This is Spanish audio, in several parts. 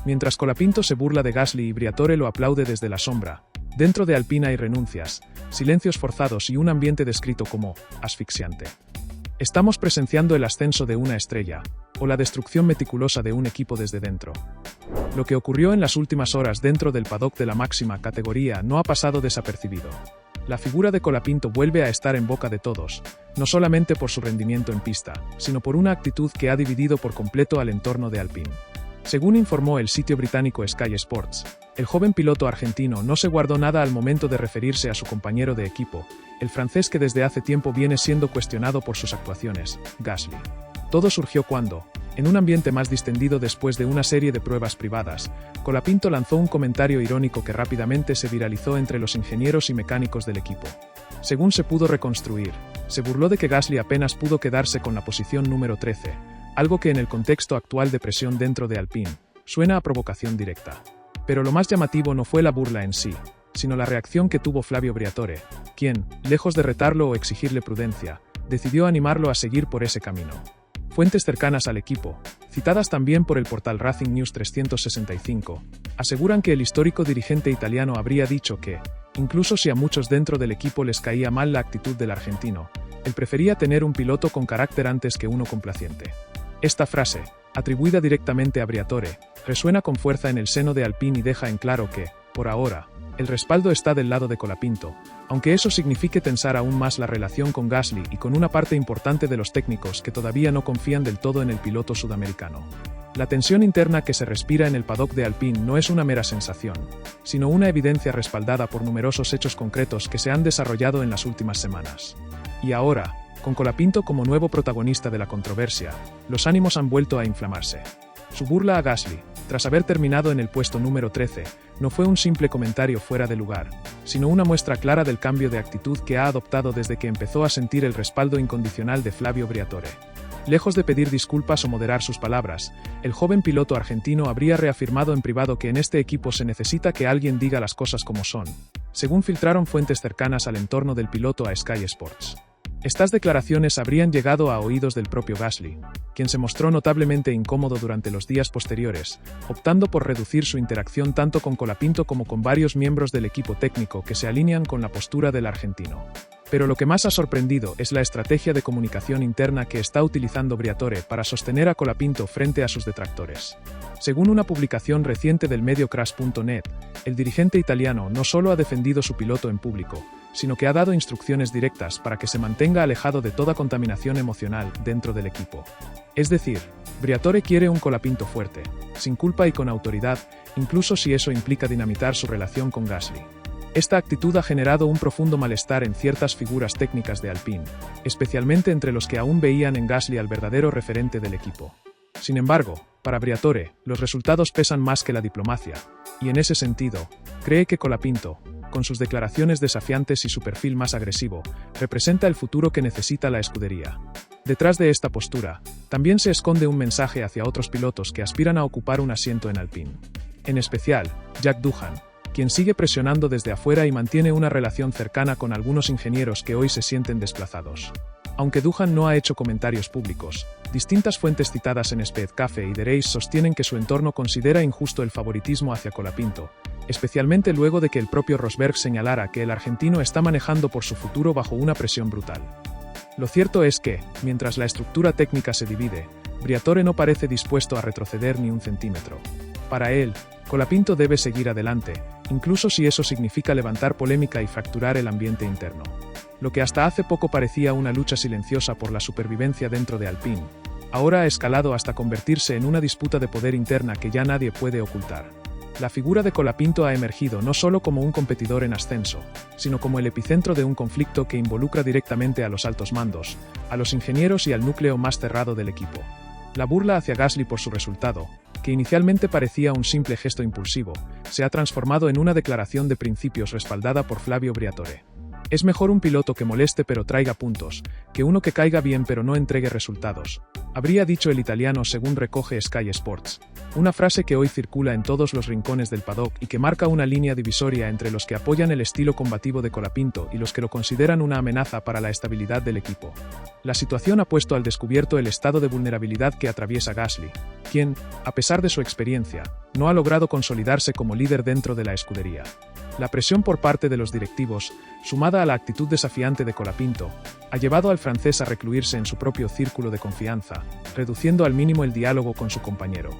Mientras Colapinto se burla de Gasly y Briatore lo aplaude desde la sombra, dentro de Alpine hay renuncias, silencios forzados y un ambiente descrito como asfixiante. Estamos presenciando el ascenso de una estrella, o la destrucción meticulosa de un equipo desde dentro. Lo que ocurrió en las últimas horas dentro del paddock de la máxima categoría no ha pasado desapercibido. La figura de Colapinto vuelve a estar en boca de todos, no solamente por su rendimiento en pista, sino por una actitud que ha dividido por completo al entorno de Alpine. Según informó el sitio británico Sky Sports, el joven piloto argentino no se guardó nada al momento de referirse a su compañero de equipo, el francés que desde hace tiempo viene siendo cuestionado por sus actuaciones, Gasly. Todo surgió cuando, en un ambiente más distendido después de una serie de pruebas privadas, Colapinto lanzó un comentario irónico que rápidamente se viralizó entre los ingenieros y mecánicos del equipo. Según se pudo reconstruir, se burló de que Gasly apenas pudo quedarse con la posición número 13, algo que en el contexto actual de presión dentro de Alpine, suena a provocación directa. Pero lo más llamativo no fue la burla en sí, sino la reacción que tuvo Flavio Briatore, quien, lejos de retarlo o exigirle prudencia, decidió animarlo a seguir por ese camino. Fuentes cercanas al equipo, citadas también por el portal Racing News 365, aseguran que el histórico dirigente italiano habría dicho que, incluso si a muchos dentro del equipo les caía mal la actitud del argentino, él prefería tener un piloto con carácter antes que uno complaciente. Esta frase, atribuida directamente a Briatore, resuena con fuerza en el seno de Alpine y deja en claro que, por ahora, el respaldo está del lado de Colapinto, aunque eso signifique tensar aún más la relación con Gasly y con una parte importante de los técnicos que todavía no confían del todo en el piloto sudamericano. La tensión interna que se respira en el paddock de Alpine no es una mera sensación, sino una evidencia respaldada por numerosos hechos concretos que se han desarrollado en las últimas semanas. Y ahora, con Colapinto como nuevo protagonista de la controversia, los ánimos han vuelto a inflamarse. Su burla a Gasly, tras haber terminado en el puesto número 13, no fue un simple comentario fuera de lugar, sino una muestra clara del cambio de actitud que ha adoptado desde que empezó a sentir el respaldo incondicional de Flavio Briatore. Lejos de pedir disculpas o moderar sus palabras, el joven piloto argentino habría reafirmado en privado que en este equipo se necesita que alguien diga las cosas como son, según filtraron fuentes cercanas al entorno del piloto a Sky Sports. Estas declaraciones habrían llegado a oídos del propio Gasly, quien se mostró notablemente incómodo durante los días posteriores, optando por reducir su interacción tanto con Colapinto como con varios miembros del equipo técnico que se alinean con la postura del argentino. Pero lo que más ha sorprendido es la estrategia de comunicación interna que está utilizando Briatore para sostener a Colapinto frente a sus detractores. Según una publicación reciente del medio Crash.net, el dirigente italiano no solo ha defendido su piloto en público, sino que ha dado instrucciones directas para que se mantenga alejado de toda contaminación emocional dentro del equipo. Es decir, Briatore quiere un Colapinto fuerte, sin culpa y con autoridad, incluso si eso implica dinamitar su relación con Gasly. Esta actitud ha generado un profundo malestar en ciertas figuras técnicas de Alpine, especialmente entre los que aún veían en Gasly al verdadero referente del equipo. Sin embargo, para Briatore, los resultados pesan más que la diplomacia, y en ese sentido, cree que Colapinto, con sus declaraciones desafiantes y su perfil más agresivo, representa el futuro que necesita la escudería. Detrás de esta postura, también se esconde un mensaje hacia otros pilotos que aspiran a ocupar un asiento en Alpine. En especial, Jack Doohan, quien sigue presionando desde afuera y mantiene una relación cercana con algunos ingenieros que hoy se sienten desplazados. Aunque Doohan no ha hecho comentarios públicos, distintas fuentes citadas en Speed Cafe y The Race sostienen que su entorno considera injusto el favoritismo hacia Colapinto, especialmente luego de que el propio Rosberg señalara que el argentino está manejando por su futuro bajo una presión brutal. Lo cierto es que, mientras la estructura técnica se divide, Briatore no parece dispuesto a retroceder ni un centímetro. Para él, Colapinto debe seguir adelante, incluso si eso significa levantar polémica y fracturar el ambiente interno. Lo que hasta hace poco parecía una lucha silenciosa por la supervivencia dentro de Alpine, ahora ha escalado hasta convertirse en una disputa de poder interna que ya nadie puede ocultar. La figura de Colapinto ha emergido no solo como un competidor en ascenso, sino como el epicentro de un conflicto que involucra directamente a los altos mandos, a los ingenieros y al núcleo más cerrado del equipo. La burla hacia Gasly por su resultado, que inicialmente parecía un simple gesto impulsivo, se ha transformado en una declaración de principios respaldada por Flavio Briatore. Es mejor un piloto que moleste pero traiga puntos, que uno que caiga bien pero no entregue resultados, habría dicho el italiano según recoge Sky Sports. Una frase que hoy circula en todos los rincones del paddock y que marca una línea divisoria entre los que apoyan el estilo combativo de Colapinto y los que lo consideran una amenaza para la estabilidad del equipo. La situación ha puesto al descubierto el estado de vulnerabilidad que atraviesa Gasly, quien, a pesar de su experiencia, no ha logrado consolidarse como líder dentro de la escudería. La presión por parte de los directivos, sumada a la actitud desafiante de Colapinto, ha llevado al francés a recluirse en su propio círculo de confianza, reduciendo al mínimo el diálogo con su compañero.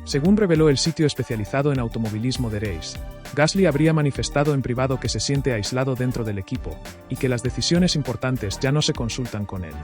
Según reveló el sitio especializado en automovilismo The Race, Gasly habría manifestado en privado que se siente aislado dentro del equipo y que las decisiones importantes ya no se consultan con él.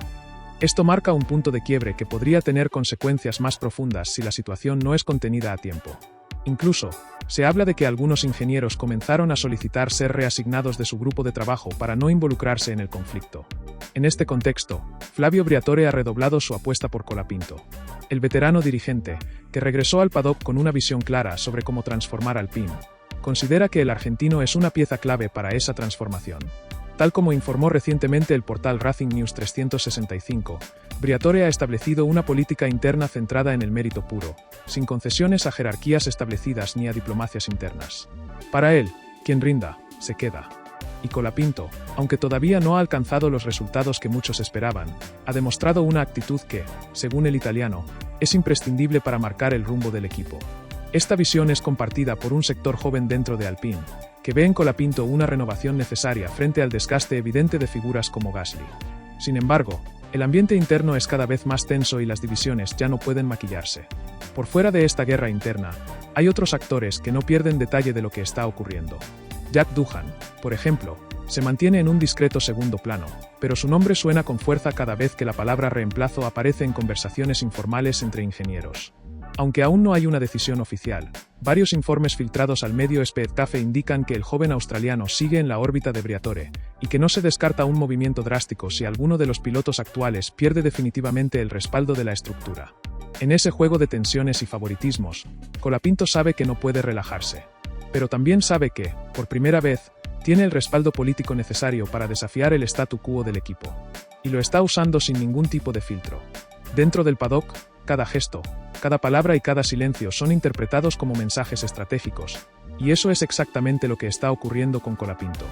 Esto marca un punto de quiebre que podría tener consecuencias más profundas si la situación no es contenida a tiempo. Incluso, se habla de que algunos ingenieros comenzaron a solicitar ser reasignados de su grupo de trabajo para no involucrarse en el conflicto. En este contexto, Flavio Briatore ha redoblado su apuesta por Colapinto. El veterano dirigente, que regresó al paddock con una visión clara sobre cómo transformar Alpine, considera que el argentino es una pieza clave para esa transformación. Tal como informó recientemente el portal Racing News 365, Briatore ha establecido una política interna centrada en el mérito puro, sin concesiones a jerarquías establecidas ni a diplomacias internas. Para él, quien rinda, se queda. Y Colapinto, aunque todavía no ha alcanzado los resultados que muchos esperaban, ha demostrado una actitud que, según el italiano, es imprescindible para marcar el rumbo del equipo. Esta visión es compartida por un sector joven dentro de Alpine, que ve en Colapinto una renovación necesaria frente al desgaste evidente de figuras como Gasly. Sin embargo, el ambiente interno es cada vez más tenso y las divisiones ya no pueden maquillarse. Por fuera de esta guerra interna, hay otros actores que no pierden detalle de lo que está ocurriendo. Jack Doohan, por ejemplo, se mantiene en un discreto segundo plano, pero su nombre suena con fuerza cada vez que la palabra reemplazo aparece en conversaciones informales entre ingenieros. Aunque aún no hay una decisión oficial, varios informes filtrados al medio Speed Cafe indican que el joven australiano sigue en la órbita de Briatore, y que no se descarta un movimiento drástico si alguno de los pilotos actuales pierde definitivamente el respaldo de la estructura. En ese juego de tensiones y favoritismos, Colapinto sabe que no puede relajarse. Pero también sabe que, por primera vez, tiene el respaldo político necesario para desafiar el statu quo del equipo. Y lo está usando sin ningún tipo de filtro. Dentro del paddock, cada gesto, cada palabra y cada silencio son interpretados como mensajes estratégicos, y eso es exactamente lo que está ocurriendo con Colapinto.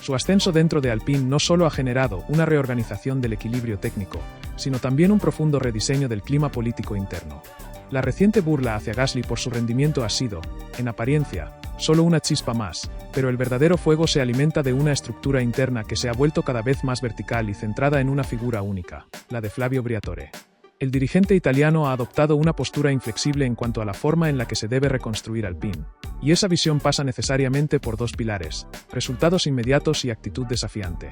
Su ascenso dentro de Alpine no solo ha generado una reorganización del equilibrio técnico, sino también un profundo rediseño del clima político interno. La reciente burla hacia Gasly por su rendimiento ha sido, en apariencia, solo una chispa más, pero el verdadero fuego se alimenta de una estructura interna que se ha vuelto cada vez más vertical y centrada en una figura única, la de Flavio Briatore. El dirigente italiano ha adoptado una postura inflexible en cuanto a la forma en la que se debe reconstruir Alpine, y esa visión pasa necesariamente por dos pilares: resultados inmediatos y actitud desafiante.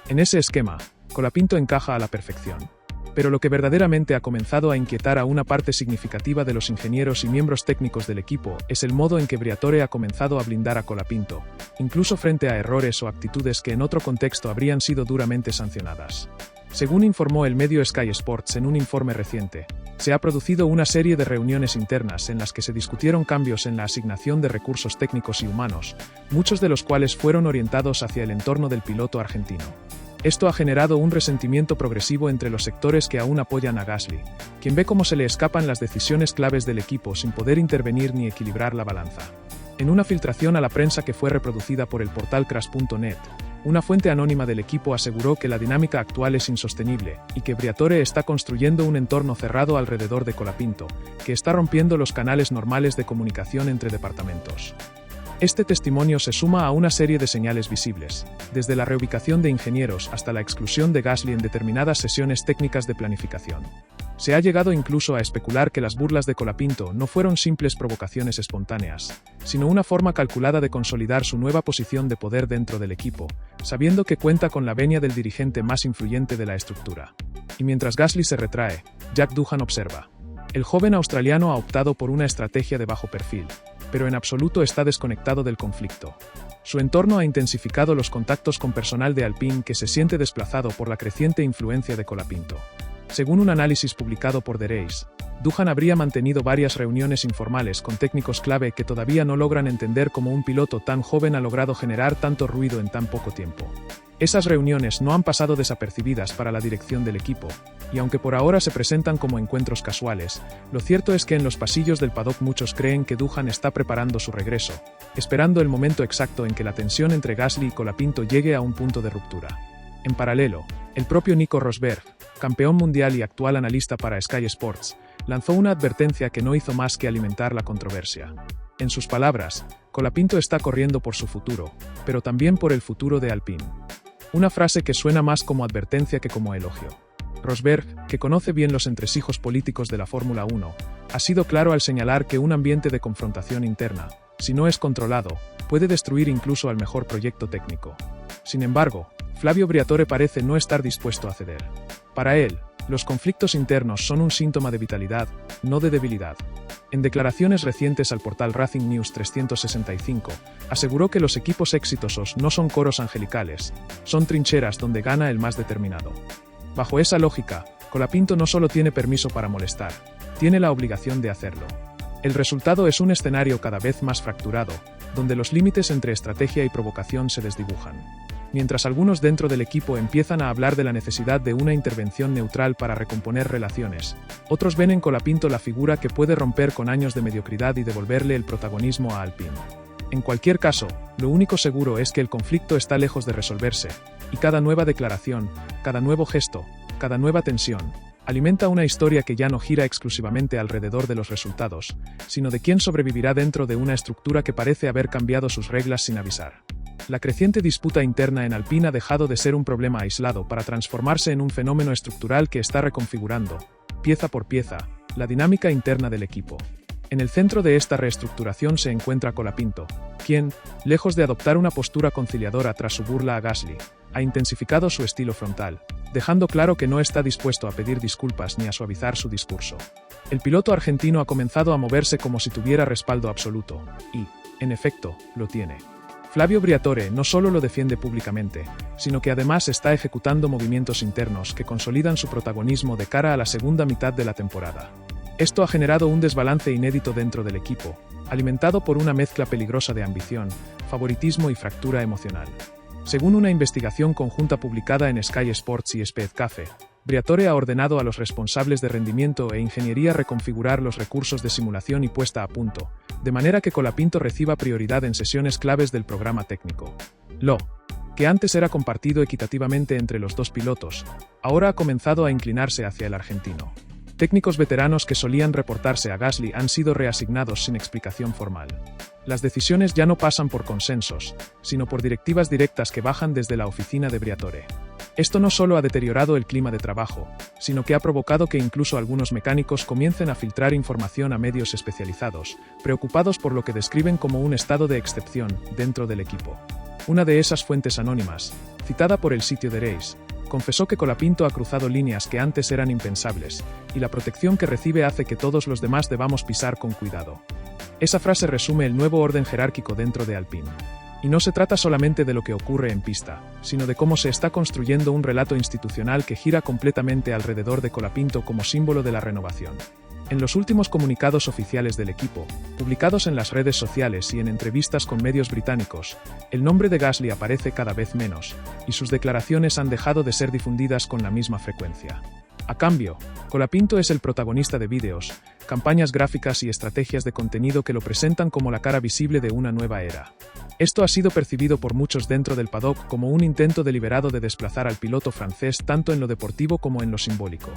En ese esquema, Colapinto encaja a la perfección. Pero lo que verdaderamente ha comenzado a inquietar a una parte significativa de los ingenieros y miembros técnicos del equipo es el modo en que Briatore ha comenzado a blindar a Colapinto, incluso frente a errores o actitudes que en otro contexto habrían sido duramente sancionadas. Según informó el medio Sky Sports en un informe reciente, se ha producido una serie de reuniones internas en las que se discutieron cambios en la asignación de recursos técnicos y humanos, muchos de los cuales fueron orientados hacia el entorno del piloto argentino. Esto ha generado un resentimiento progresivo entre los sectores que aún apoyan a Gasly, quien ve cómo se le escapan las decisiones claves del equipo sin poder intervenir ni equilibrar la balanza. En una filtración a la prensa que fue reproducida por el portal Crash.net, una fuente anónima del equipo aseguró que la dinámica actual es insostenible y que Briatore está construyendo un entorno cerrado alrededor de Colapinto, que está rompiendo los canales normales de comunicación entre departamentos. Este testimonio se suma a una serie de señales visibles, desde la reubicación de ingenieros hasta la exclusión de Gasly en determinadas sesiones técnicas de planificación. Se ha llegado incluso a especular que las burlas de Colapinto no fueron simples provocaciones espontáneas, sino una forma calculada de consolidar su nueva posición de poder dentro del equipo, sabiendo que cuenta con la venia del dirigente más influyente de la estructura. Y mientras Gasly se retrae, Jack Doohan observa. El joven australiano ha optado por una estrategia de bajo perfil, pero en absoluto está desconectado del conflicto. Su entorno ha intensificado los contactos con personal de Alpine que se siente desplazado por la creciente influencia de Colapinto. Según un análisis publicado por The Race, Doohan habría mantenido varias reuniones informales con técnicos clave que todavía no logran entender cómo un piloto tan joven ha logrado generar tanto ruido en tan poco tiempo. Esas reuniones no han pasado desapercibidas para la dirección del equipo, y aunque por ahora se presentan como encuentros casuales, lo cierto es que en los pasillos del paddock muchos creen que Doohan está preparando su regreso, esperando el momento exacto en que la tensión entre Gasly y Colapinto llegue a un punto de ruptura. En paralelo, el propio Nico Rosberg, campeón mundial y actual analista para Sky Sports, lanzó una advertencia que no hizo más que alimentar la controversia. En sus palabras, Colapinto está corriendo por su futuro, pero también por el futuro de Alpine. Una frase que suena más como advertencia que como elogio. Rosberg, que conoce bien los entresijos políticos de la Fórmula 1, ha sido claro al señalar que un ambiente de confrontación interna, si no es controlado, puede destruir incluso al mejor proyecto técnico. Sin embargo, Flavio Briatore parece no estar dispuesto a ceder. Para él, los conflictos internos son un síntoma de vitalidad, no de debilidad. En declaraciones recientes al portal Racing News 365, aseguró que los equipos exitosos no son coros angelicales, son trincheras donde gana el más determinado. Bajo esa lógica, Colapinto no solo tiene permiso para molestar, tiene la obligación de hacerlo. El resultado es un escenario cada vez más fracturado, donde los límites entre estrategia y provocación se desdibujan. Mientras algunos dentro del equipo empiezan a hablar de la necesidad de una intervención neutral para recomponer relaciones, otros ven en Colapinto la figura que puede romper con años de mediocridad y devolverle el protagonismo a Alpine. En cualquier caso, lo único seguro es que el conflicto está lejos de resolverse, y cada nueva declaración, cada nuevo gesto, cada nueva tensión, alimenta una historia que ya no gira exclusivamente alrededor de los resultados, sino de quién sobrevivirá dentro de una estructura que parece haber cambiado sus reglas sin avisar. La creciente disputa interna en Alpine ha dejado de ser un problema aislado para transformarse en un fenómeno estructural que está reconfigurando, pieza por pieza, la dinámica interna del equipo. En el centro de esta reestructuración se encuentra Colapinto, quien, lejos de adoptar una postura conciliadora tras su burla a Gasly, ha intensificado su estilo frontal, dejando claro que no está dispuesto a pedir disculpas ni a suavizar su discurso. El piloto argentino ha comenzado a moverse como si tuviera respaldo absoluto, y, en efecto, lo tiene. Flavio Briatore no solo lo defiende públicamente, sino que además está ejecutando movimientos internos que consolidan su protagonismo de cara a la segunda mitad de la temporada. Esto ha generado un desbalance inédito dentro del equipo, alimentado por una mezcla peligrosa de ambición, favoritismo y fractura emocional. Según una investigación conjunta publicada en Sky Sports y Speed Café, Briatore ha ordenado a los responsables de rendimiento e ingeniería reconfigurar los recursos de simulación y puesta a punto, de manera que Colapinto reciba prioridad en sesiones claves del programa técnico. Lo que antes era compartido equitativamente entre los dos pilotos, ahora ha comenzado a inclinarse hacia el argentino. Técnicos veteranos que solían reportarse a Gasly han sido reasignados sin explicación formal. Las decisiones ya no pasan por consensos, sino por directivas directas que bajan desde la oficina de Briatore. Esto no solo ha deteriorado el clima de trabajo, sino que ha provocado que incluso algunos mecánicos comiencen a filtrar información a medios especializados, preocupados por lo que describen como un estado de excepción dentro del equipo. Una de esas fuentes anónimas, citada por el sitio The Race, confesó que Colapinto ha cruzado líneas que antes eran impensables, y la protección que recibe hace que todos los demás debamos pisar con cuidado. Esa frase resume el nuevo orden jerárquico dentro de Alpine. Y no se trata solamente de lo que ocurre en pista, sino de cómo se está construyendo un relato institucional que gira completamente alrededor de Colapinto como símbolo de la renovación. En los últimos comunicados oficiales del equipo, publicados en las redes sociales y en entrevistas con medios británicos, el nombre de Gasly aparece cada vez menos, y sus declaraciones han dejado de ser difundidas con la misma frecuencia. A cambio, Colapinto es el protagonista de vídeos, campañas gráficas y estrategias de contenido que lo presentan como la cara visible de una nueva era. Esto ha sido percibido por muchos dentro del paddock como un intento deliberado de desplazar al piloto francés tanto en lo deportivo como en lo simbólico.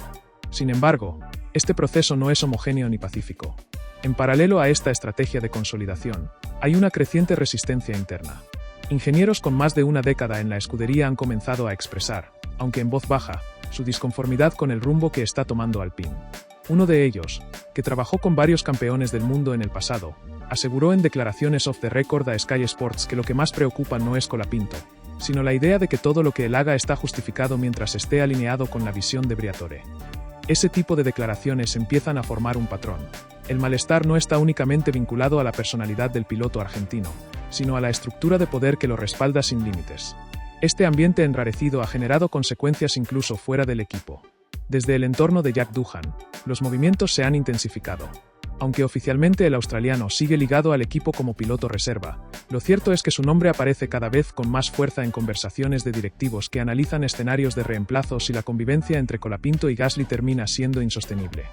Sin embargo, este proceso no es homogéneo ni pacífico. En paralelo a esta estrategia de consolidación, hay una creciente resistencia interna. Ingenieros con más de una década en la escudería han comenzado a expresar, aunque en voz baja, su disconformidad con el rumbo que está tomando Alpine. Uno de ellos, que trabajó con varios campeones del mundo en el pasado, aseguró en declaraciones off the record a Sky Sports que lo que más preocupa no es Colapinto, sino la idea de que todo lo que él haga está justificado mientras esté alineado con la visión de Briatore. Ese tipo de declaraciones empiezan a formar un patrón. El malestar no está únicamente vinculado a la personalidad del piloto argentino, sino a la estructura de poder que lo respalda sin límites. Este ambiente enrarecido ha generado consecuencias incluso fuera del equipo. Desde el entorno de Jack Doohan, los movimientos se han intensificado. Aunque oficialmente el australiano sigue ligado al equipo como piloto reserva, lo cierto es que su nombre aparece cada vez con más fuerza en conversaciones de directivos que analizan escenarios de reemplazo si la convivencia entre Colapinto y Gasly termina siendo insostenible.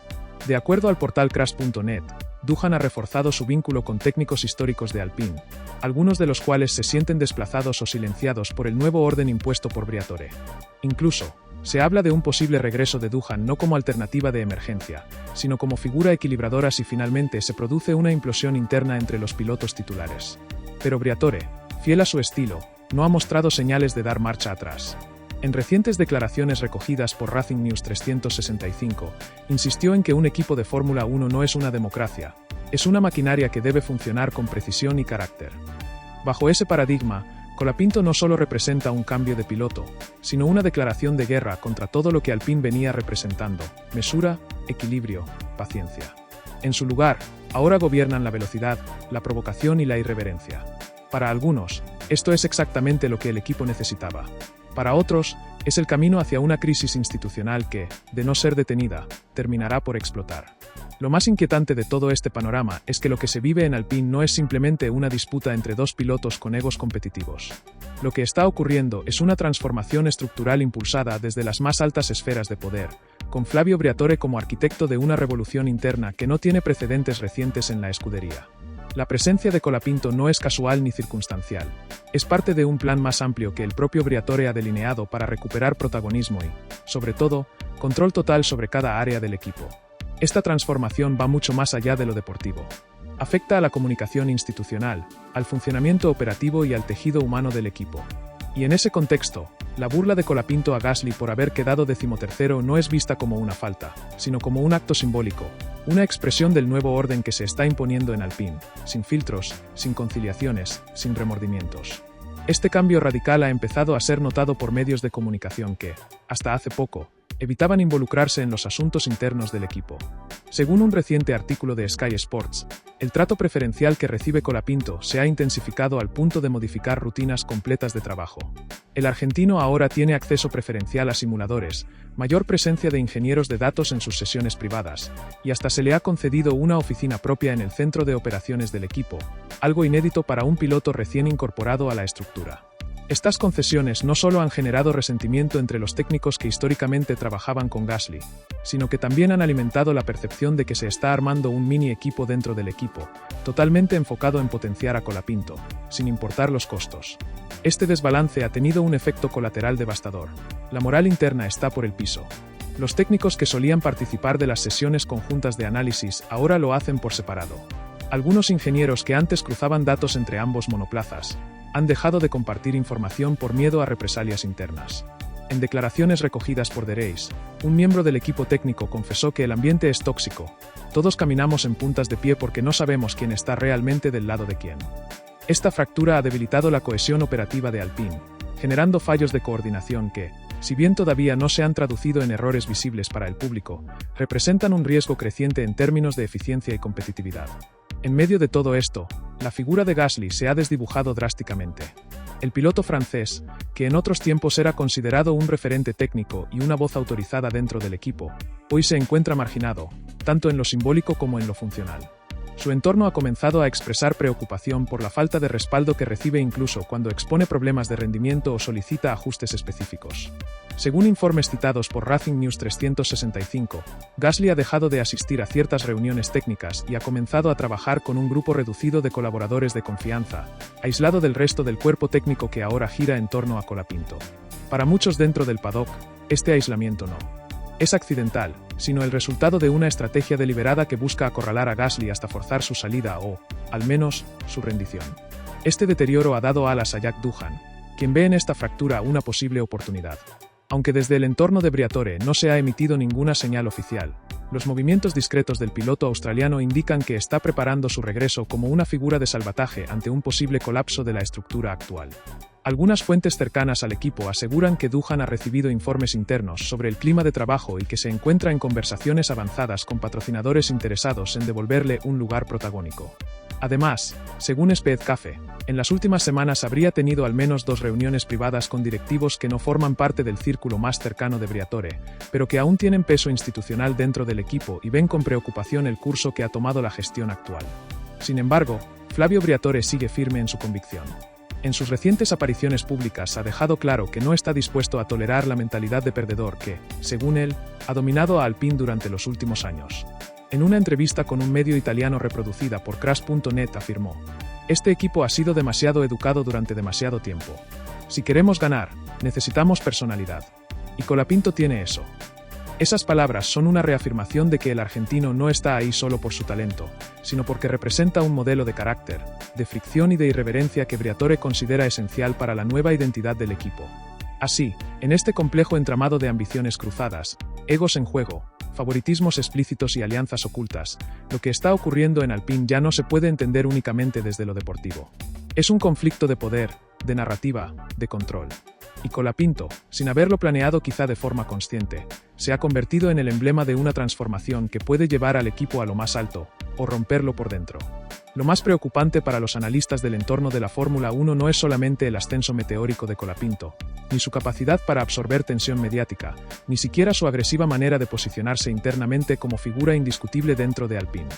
De acuerdo al portal Crash.net, Doohan ha reforzado su vínculo con técnicos históricos de Alpine, algunos de los cuales se sienten desplazados o silenciados por el nuevo orden impuesto por Briatore. Incluso, se habla de un posible regreso de Doohan no como alternativa de emergencia, sino como figura equilibradora si finalmente se produce una implosión interna entre los pilotos titulares. Pero Briatore, fiel a su estilo, no ha mostrado señales de dar marcha atrás. En recientes declaraciones recogidas por Racing News 365, insistió en que un equipo de Fórmula 1 no es una democracia, es una maquinaria que debe funcionar con precisión y carácter. Bajo ese paradigma, Colapinto no solo representa un cambio de piloto, sino una declaración de guerra contra todo lo que Alpine venía representando: mesura, equilibrio, paciencia. En su lugar, ahora gobiernan la velocidad, la provocación y la irreverencia. Para algunos, esto es exactamente lo que el equipo necesitaba. Para otros, es el camino hacia una crisis institucional que, de no ser detenida, terminará por explotar. Lo más inquietante de todo este panorama es que lo que se vive en Alpine no es simplemente una disputa entre dos pilotos con egos competitivos. Lo que está ocurriendo es una transformación estructural impulsada desde las más altas esferas de poder, con Flavio Briatore como arquitecto de una revolución interna que no tiene precedentes recientes en la escudería. La presencia de Colapinto no es casual ni circunstancial. Es parte de un plan más amplio que el propio Briatore ha delineado para recuperar protagonismo y, sobre todo, control total sobre cada área del equipo. Esta transformación va mucho más allá de lo deportivo. Afecta a la comunicación institucional, al funcionamiento operativo y al tejido humano del equipo. Y en ese contexto, la burla de Colapinto a Gasly por haber quedado 13º no es vista como una falta, sino como un acto simbólico, una expresión del nuevo orden que se está imponiendo en Alpine, sin filtros, sin conciliaciones, sin remordimientos. Este cambio radical ha empezado a ser notado por medios de comunicación que, hasta hace poco, evitaban involucrarse en los asuntos internos del equipo. Según un reciente artículo de Sky Sports, el trato preferencial que recibe Colapinto se ha intensificado al punto de modificar rutinas completas de trabajo. El argentino ahora tiene acceso preferencial a simuladores, mayor presencia de ingenieros de datos en sus sesiones privadas, y hasta se le ha concedido una oficina propia en el centro de operaciones del equipo, algo inédito para un piloto recién incorporado a la estructura. Estas concesiones no solo han generado resentimiento entre los técnicos que históricamente trabajaban con Gasly, sino que también han alimentado la percepción de que se está armando un mini equipo dentro del equipo, totalmente enfocado en potenciar a Colapinto, sin importar los costos. Este desbalance ha tenido un efecto colateral devastador. La moral interna está por el piso. Los técnicos que solían participar de las sesiones conjuntas de análisis ahora lo hacen por separado. Algunos ingenieros que antes cruzaban datos entre ambos monoplazas han dejado de compartir información por miedo a represalias internas. En declaraciones recogidas por The Race, un miembro del equipo técnico confesó que el ambiente es tóxico. Todos caminamos en puntas de pie porque no sabemos quién está realmente del lado de quién. Esta fractura ha debilitado la cohesión operativa de Alpine, generando fallos de coordinación que, si bien todavía no se han traducido en errores visibles para el público, representan un riesgo creciente en términos de eficiencia y competitividad. En medio de todo esto, la figura de Gasly se ha desdibujado drásticamente. El piloto francés, que en otros tiempos era considerado un referente técnico y una voz autorizada dentro del equipo, hoy se encuentra marginado, tanto en lo simbólico como en lo funcional. Su entorno ha comenzado a expresar preocupación por la falta de respaldo que recibe incluso cuando expone problemas de rendimiento o solicita ajustes específicos. Según informes citados por Racing News 365, Gasly ha dejado de asistir a ciertas reuniones técnicas y ha comenzado a trabajar con un grupo reducido de colaboradores de confianza, aislado del resto del cuerpo técnico que ahora gira en torno a Colapinto. Para muchos dentro del paddock, este aislamiento no es accidental, sino el resultado de una estrategia deliberada que busca acorralar a Gasly hasta forzar su salida o, al menos, su rendición. Este deterioro ha dado alas a Jack Doohan, quien ve en esta fractura una posible oportunidad. Aunque desde el entorno de Briatore no se ha emitido ninguna señal oficial, los movimientos discretos del piloto australiano indican que está preparando su regreso como una figura de salvataje ante un posible colapso de la estructura actual. Algunas fuentes cercanas al equipo aseguran que Doohan ha recibido informes internos sobre el clima de trabajo y que se encuentra en conversaciones avanzadas con patrocinadores interesados en devolverle un lugar protagónico. Además, según Speedcafe, en las últimas semanas habría tenido al menos 2 reuniones privadas con directivos que no forman parte del círculo más cercano de Briatore, pero que aún tienen peso institucional dentro del equipo y ven con preocupación el curso que ha tomado la gestión actual. Sin embargo, Flavio Briatore sigue firme en su convicción. En sus recientes apariciones públicas ha dejado claro que no está dispuesto a tolerar la mentalidad de perdedor que, según él, ha dominado a Alpine durante los últimos años. En una entrevista con un medio italiano reproducida por Crash.net afirmó: "Este equipo ha sido demasiado educado durante demasiado tiempo. Si queremos ganar, necesitamos personalidad. Y Colapinto tiene eso". Esas palabras son una reafirmación de que el argentino no está ahí solo por su talento, sino porque representa un modelo de carácter, de fricción y de irreverencia que Briatore considera esencial para la nueva identidad del equipo. Así, en este complejo entramado de ambiciones cruzadas, egos en juego, favoritismos explícitos y alianzas ocultas, lo que está ocurriendo en Alpine ya no se puede entender únicamente desde lo deportivo. Es un conflicto de poder, de narrativa, de control. Y Colapinto, sin haberlo planeado quizá de forma consciente, se ha convertido en el emblema de una transformación que puede llevar al equipo a lo más alto, o romperlo por dentro. Lo más preocupante para los analistas del entorno de la Fórmula 1 no es solamente el ascenso meteórico de Colapinto, ni su capacidad para absorber tensión mediática, ni siquiera su agresiva manera de posicionarse internamente como figura indiscutible dentro de Alpine.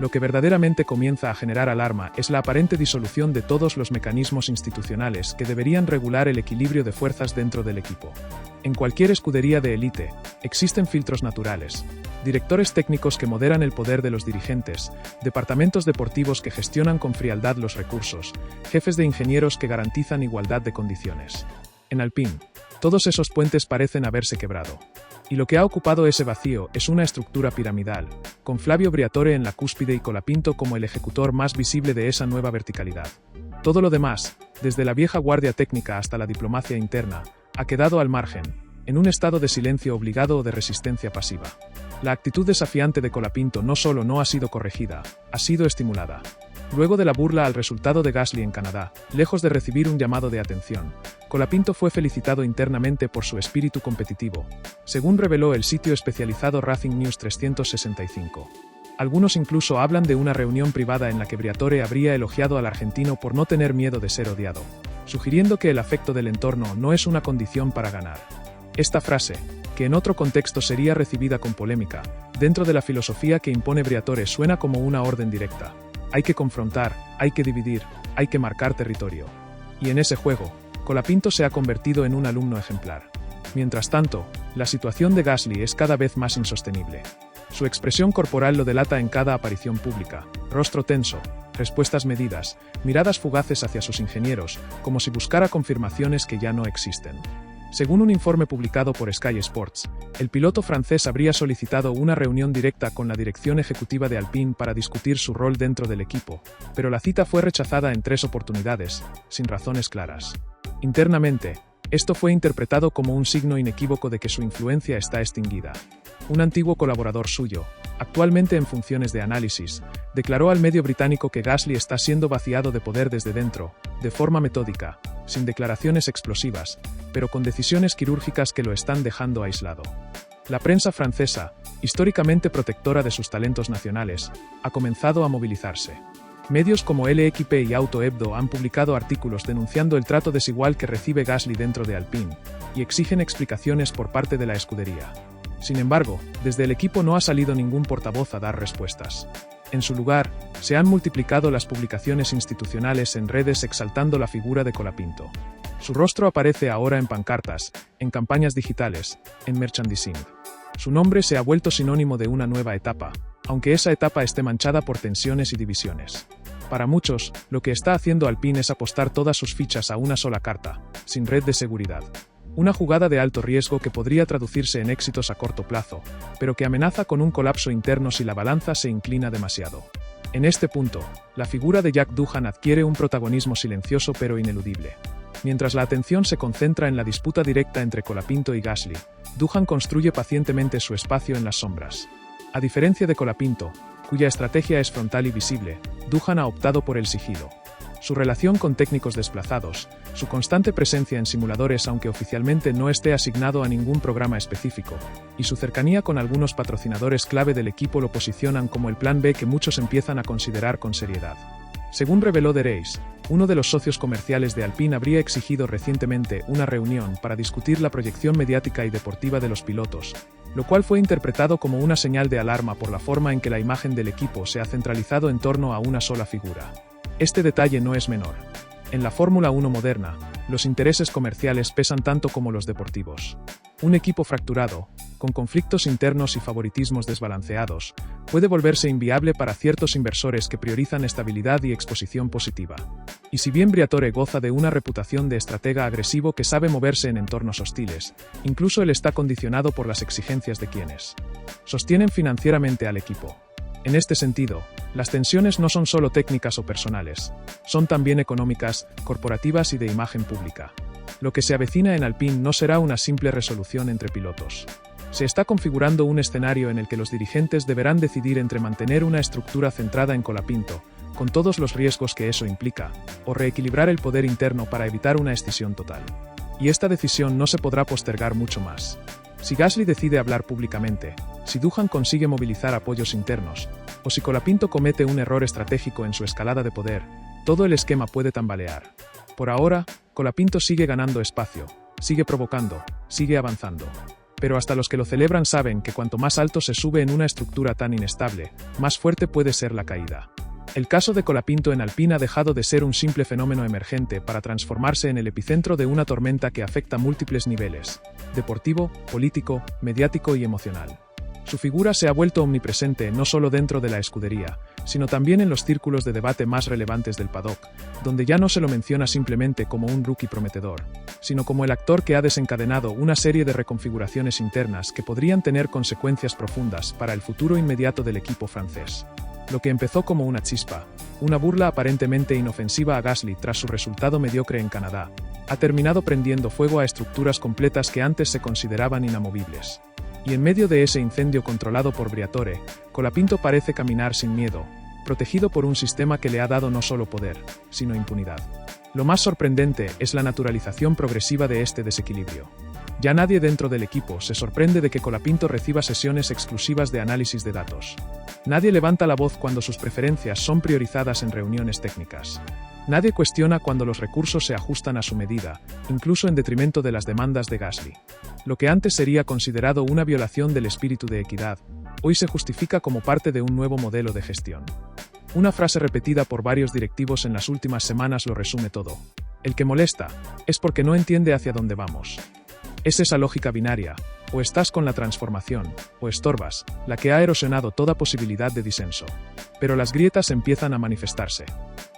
Lo que verdaderamente comienza a generar alarma es la aparente disolución de todos los mecanismos institucionales que deberían regular el equilibrio de fuerzas dentro del equipo. En cualquier escudería de élite, existen filtros naturales, directores técnicos que moderan el poder de los dirigentes, departamentos deportivos que gestionan con frialdad los recursos, jefes de ingenieros que garantizan igualdad de condiciones. En Alpine, todos esos puentes parecen haberse quebrado. Y lo que ha ocupado ese vacío es una estructura piramidal, con Flavio Briatore en la cúspide y Colapinto como el ejecutor más visible de esa nueva verticalidad. Todo lo demás, desde la vieja guardia técnica hasta la diplomacia interna, ha quedado al margen, en un estado de silencio obligado o de resistencia pasiva. La actitud desafiante de Colapinto no solo no ha sido corregida, ha sido estimulada. Luego de la burla al resultado de Gasly en Canadá, lejos de recibir un llamado de atención, Colapinto fue felicitado internamente por su espíritu competitivo, según reveló el sitio especializado Racing News 365. Algunos incluso hablan de una reunión privada en la que Briatore habría elogiado al argentino por no tener miedo de ser odiado, sugiriendo que el afecto del entorno no es una condición para ganar. Esta frase, que en otro contexto sería recibida con polémica, dentro de la filosofía que impone Briatore suena como una orden directa. Hay que confrontar, hay que dividir, hay que marcar territorio. Y en ese juego, Colapinto se ha convertido en un alumno ejemplar. Mientras tanto, la situación de Gasly es cada vez más insostenible. Su expresión corporal lo delata en cada aparición pública, rostro tenso, respuestas medidas, miradas fugaces hacia sus ingenieros, como si buscara confirmaciones que ya no existen. Según un informe publicado por Sky Sports, el piloto francés habría solicitado una reunión directa con la dirección ejecutiva de Alpine para discutir su rol dentro del equipo, pero la cita fue rechazada en 3 oportunidades, sin razones claras. Internamente, esto fue interpretado como un signo inequívoco de que su influencia está extinguida. Un antiguo colaborador suyo, actualmente en funciones de análisis, declaró al medio británico que Gasly está siendo vaciado de poder desde dentro, de forma metódica, sin declaraciones explosivas, pero con decisiones quirúrgicas que lo están dejando aislado. La prensa francesa, históricamente protectora de sus talentos nacionales, ha comenzado a movilizarse. Medios como L'Équipe y Auto Hebdo han publicado artículos denunciando el trato desigual que recibe Gasly dentro de Alpine, y exigen explicaciones por parte de la escudería. Sin embargo, desde el equipo no ha salido ningún portavoz a dar respuestas. En su lugar, se han multiplicado las publicaciones institucionales en redes exaltando la figura de Colapinto. Su rostro aparece ahora en pancartas, en campañas digitales, en merchandising. Su nombre se ha vuelto sinónimo de una nueva etapa, aunque esa etapa esté manchada por tensiones y divisiones. Para muchos, lo que está haciendo Alpine es apostar todas sus fichas a una sola carta, sin red de seguridad. Una jugada de alto riesgo que podría traducirse en éxitos a corto plazo, pero que amenaza con un colapso interno si la balanza se inclina demasiado. En este punto, la figura de Jack Doohan adquiere un protagonismo silencioso pero ineludible. Mientras la atención se concentra en la disputa directa entre Colapinto y Gasly, Doohan construye pacientemente su espacio en las sombras. A diferencia de Colapinto, cuya estrategia es frontal y visible, Doohan ha optado por el sigilo. Su relación con técnicos desplazados, su constante presencia en simuladores aunque oficialmente no esté asignado a ningún programa específico, y su cercanía con algunos patrocinadores clave del equipo lo posicionan como el plan B que muchos empiezan a considerar con seriedad. Según reveló The Race, uno de los socios comerciales de Alpine habría exigido recientemente una reunión para discutir la proyección mediática y deportiva de los pilotos, lo cual fue interpretado como una señal de alarma por la forma en que la imagen del equipo se ha centralizado en torno a una sola figura. Este detalle no es menor. En la Fórmula 1 moderna, los intereses comerciales pesan tanto como los deportivos. Un equipo fracturado, con conflictos internos y favoritismos desbalanceados, puede volverse inviable para ciertos inversores que priorizan estabilidad y exposición positiva. Y si bien Briatore goza de una reputación de estratega agresivo que sabe moverse en entornos hostiles, incluso él está condicionado por las exigencias de quienes sostienen financieramente al equipo. En este sentido, las tensiones no son solo técnicas o personales, son también económicas, corporativas y de imagen pública. Lo que se avecina en Alpine no será una simple resolución entre pilotos. Se está configurando un escenario en el que los dirigentes deberán decidir entre mantener una estructura centrada en Colapinto, con todos los riesgos que eso implica, o reequilibrar el poder interno para evitar una escisión total. Y esta decisión no se podrá postergar mucho más. Si Gasly decide hablar públicamente, si Doohan consigue movilizar apoyos internos, o si Colapinto comete un error estratégico en su escalada de poder, todo el esquema puede tambalear. Por ahora, Colapinto sigue ganando espacio, sigue provocando, sigue avanzando. Pero hasta los que lo celebran saben que cuanto más alto se sube en una estructura tan inestable, más fuerte puede ser la caída. El caso de Colapinto en Alpine ha dejado de ser un simple fenómeno emergente para transformarse en el epicentro de una tormenta que afecta múltiples niveles: deportivo, político, mediático y emocional. Su figura se ha vuelto omnipresente no solo dentro de la escudería, sino también en los círculos de debate más relevantes del paddock, donde ya no se lo menciona simplemente como un rookie prometedor, sino como el actor que ha desencadenado una serie de reconfiguraciones internas que podrían tener consecuencias profundas para el futuro inmediato del equipo francés. Lo que empezó como una chispa, una burla aparentemente inofensiva a Gasly tras su resultado mediocre en Canadá, ha terminado prendiendo fuego a estructuras completas que antes se consideraban inamovibles. Y en medio de ese incendio controlado por Briatore, Colapinto parece caminar sin miedo, protegido por un sistema que le ha dado no solo poder, sino impunidad. Lo más sorprendente es la naturalización progresiva de este desequilibrio. Ya nadie dentro del equipo se sorprende de que Colapinto reciba sesiones exclusivas de análisis de datos. Nadie levanta la voz cuando sus preferencias son priorizadas en reuniones técnicas. Nadie cuestiona cuando los recursos se ajustan a su medida, incluso en detrimento de las demandas de Gasly. Lo que antes sería considerado una violación del espíritu de equidad, hoy se justifica como parte de un nuevo modelo de gestión. Una frase repetida por varios directivos en las últimas semanas lo resume todo. El que molesta es porque no entiende hacia dónde vamos. Es esa lógica binaria, o estás con la transformación, o estorbas, la que ha erosionado toda posibilidad de disenso. Pero las grietas empiezan a manifestarse.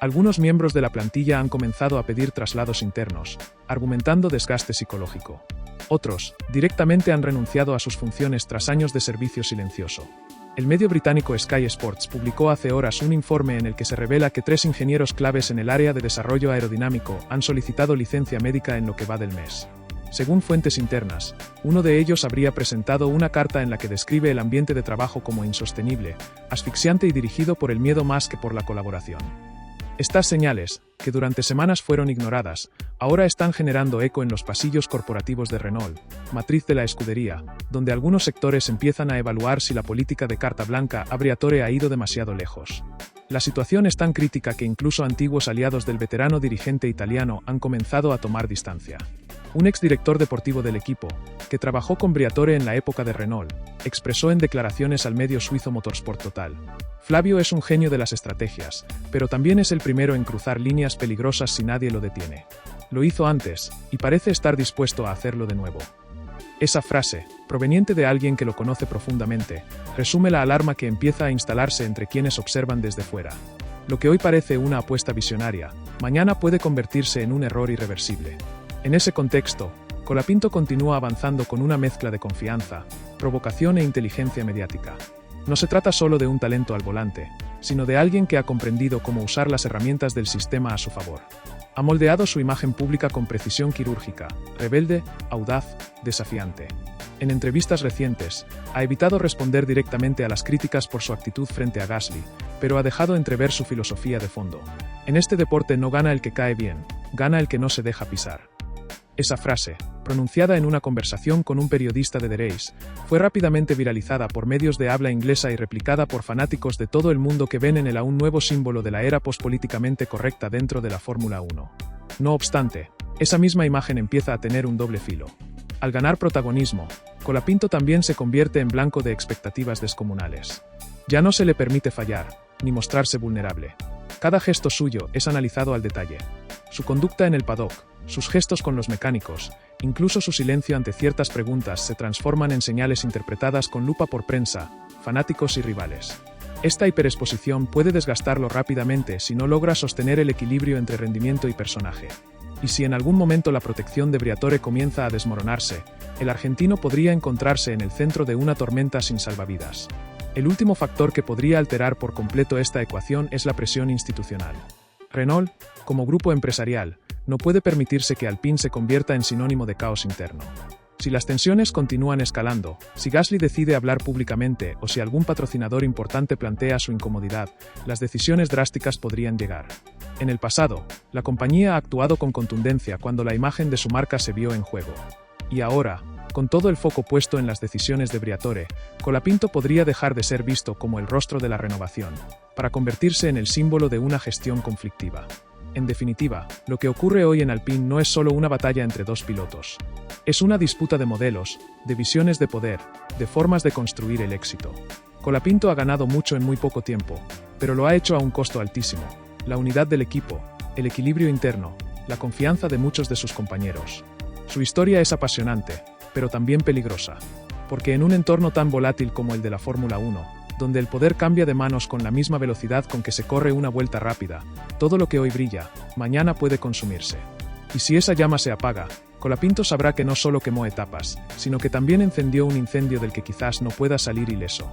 Algunos miembros de la plantilla han comenzado a pedir traslados internos, argumentando desgaste psicológico. Otros, directamente han renunciado a sus funciones tras años de servicio silencioso. El medio británico Sky Sports publicó hace horas un informe en el que se revela que 3 ingenieros claves en el área de desarrollo aerodinámico han solicitado licencia médica en lo que va del mes. Según fuentes internas, uno de ellos habría presentado una carta en la que describe el ambiente de trabajo como insostenible, asfixiante y dirigido por el miedo más que por la colaboración. Estas señales, que durante semanas fueron ignoradas, ahora están generando eco en los pasillos corporativos de Renault, matriz de la escudería, donde algunos sectores empiezan a evaluar si la política de carta blanca a Briatore ha ido demasiado lejos. La situación es tan crítica que incluso antiguos aliados del veterano dirigente italiano han comenzado a tomar distancia. Un exdirector deportivo del equipo, que trabajó con Briatore en la época de Renault, expresó en declaraciones al medio suizo Motorsport Total: Flavio es un genio de las estrategias, pero también es el primero en cruzar líneas peligrosas si nadie lo detiene. Lo hizo antes, y parece estar dispuesto a hacerlo de nuevo. Esa frase, proveniente de alguien que lo conoce profundamente, resume la alarma que empieza a instalarse entre quienes observan desde fuera. Lo que hoy parece una apuesta visionaria, mañana puede convertirse en un error irreversible. En ese contexto, Colapinto continúa avanzando con una mezcla de confianza, provocación e inteligencia mediática. No se trata solo de un talento al volante, sino de alguien que ha comprendido cómo usar las herramientas del sistema a su favor. Ha moldeado su imagen pública con precisión quirúrgica, rebelde, audaz, desafiante. En entrevistas recientes, ha evitado responder directamente a las críticas por su actitud frente a Gasly, pero ha dejado entrever su filosofía de fondo. En este deporte no gana el que cae bien, gana el que no se deja pisar. Esa frase, pronunciada en una conversación con un periodista de The Race, fue rápidamente viralizada por medios de habla inglesa y replicada por fanáticos de todo el mundo que ven en él a un nuevo símbolo de la era pospolíticamente correcta dentro de la Fórmula 1. No obstante, esa misma imagen empieza a tener un doble filo. Al ganar protagonismo, Colapinto también se convierte en blanco de expectativas descomunales. Ya no se le permite fallar, ni mostrarse vulnerable. Cada gesto suyo es analizado al detalle. Su conducta en el paddock, sus gestos con los mecánicos, incluso su silencio ante ciertas preguntas se transforman en señales interpretadas con lupa por prensa, fanáticos y rivales. Esta hiperexposición puede desgastarlo rápidamente si no logra sostener el equilibrio entre rendimiento y personaje. Y si en algún momento la protección de Briatore comienza a desmoronarse, el argentino podría encontrarse en el centro de una tormenta sin salvavidas. El último factor que podría alterar por completo esta ecuación es la presión institucional. Renault, como grupo empresarial, no puede permitirse que Alpine se convierta en sinónimo de caos interno. Si las tensiones continúan escalando, si Gasly decide hablar públicamente o si algún patrocinador importante plantea su incomodidad, las decisiones drásticas podrían llegar. En el pasado, la compañía ha actuado con contundencia cuando la imagen de su marca se vio en juego. Y ahora, con todo el foco puesto en las decisiones de Briatore, Colapinto podría dejar de ser visto como el rostro de la renovación, para convertirse en el símbolo de una gestión conflictiva. En definitiva, lo que ocurre hoy en Alpine no es solo una batalla entre dos pilotos. Es una disputa de modelos, de visiones de poder, de formas de construir el éxito. Colapinto ha ganado mucho en muy poco tiempo, pero lo ha hecho a un costo altísimo. La unidad del equipo, el equilibrio interno, la confianza de muchos de sus compañeros. Su historia es apasionante, pero también peligrosa, porque en un entorno tan volátil como el de la Fórmula 1, donde el poder cambia de manos con la misma velocidad con que se corre una vuelta rápida, todo lo que hoy brilla, mañana puede consumirse. Y si esa llama se apaga, Colapinto sabrá que no solo quemó etapas, sino que también encendió un incendio del que quizás no pueda salir ileso.